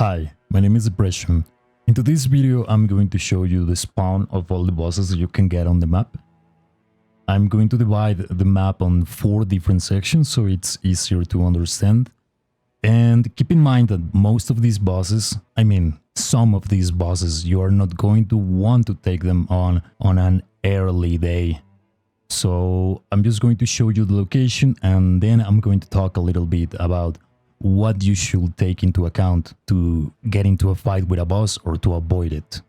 Hi, my name is Depression. Into this video I'm going to show you the spawn of all the bosses you can get on the map. I'm going to divide the map on 4 different sections so it's easier to understand. And keep in mind that most of these bosses, some of these bosses, you are not going to want to take them on an early day. So I'm just going to show you the location and then I'm going to talk a little bit about what you should take into account to get into a fight with a boss or to avoid it.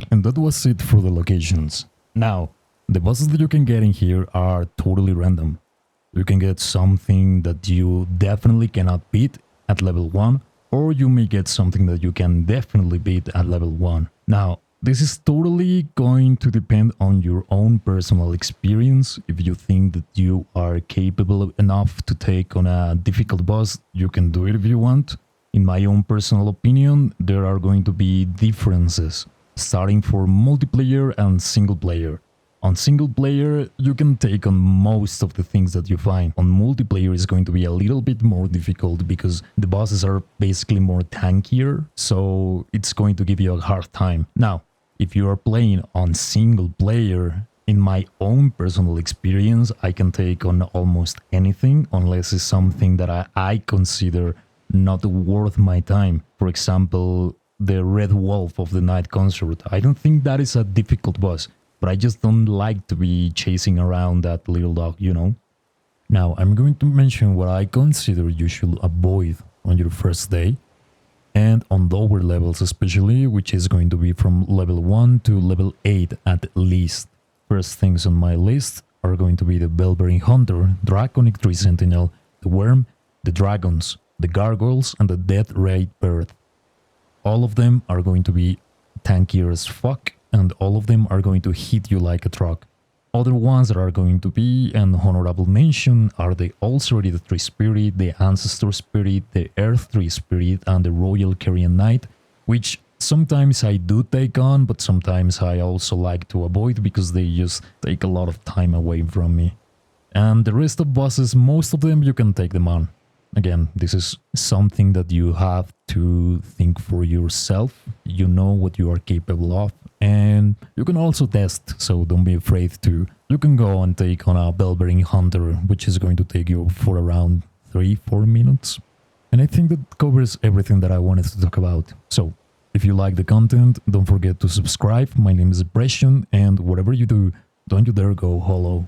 And that was it for the locations. Now, the bosses that you can get in here are totally random. You can get something that you definitely cannot beat at level 1, or you may get something that you can definitely beat at level 1. Now, this is totally going to depend on your own personal experience. If you think that you are capable enough to take on a difficult boss, you can do it if you want. In my own personal opinion, there are going to be differences, starting for multiplayer and single player. On single player, you can take on most of the things that you find. On multiplayer, it's going to be a little bit more difficult because the bosses are basically more tankier, so it's going to give you a hard time. Now, if you are playing on single player, in my own personal experience, I can take on almost anything unless it's something that I consider not worth my time. For example, the Red Wolf of the Night Consort. I don't think that is a difficult boss, but I just don't like to be chasing around that little dog, you know? Now, I'm going to mention what I consider you should avoid on your first day, and on lower levels especially, which is going to be from level 1 to level 8 at least. First things on my list are going to be the Bellbearing Hunter, Draconic Tree Sentinel, the Worm, the Dragons, the Gargoyles, and the Death Ray Bird. All of them are going to be tankier as fuck, and all of them are going to hit you like a truck. Other ones that are going to be an honorable mention are the Ulcerated Tree Spirit, the Ancestor Spirit, the Earth Tree Spirit, and the Royal Carrion Knight, which Sometimes I do take on, but sometimes I also like to avoid because they just take a lot of time away from me. And the rest of bosses, most of them you can take them on. Again, this is something that you have to think for yourself. You know what you are capable of, and you can also test, so don't be afraid to. You can go and take on a Bellbearing Hunter, which is going to take you for around 3-4 minutes. And I think that covers everything that I wanted to talk about. So, if you like the content, don't forget to subscribe. My name is Depression, and whatever you do, don't you dare go hollow.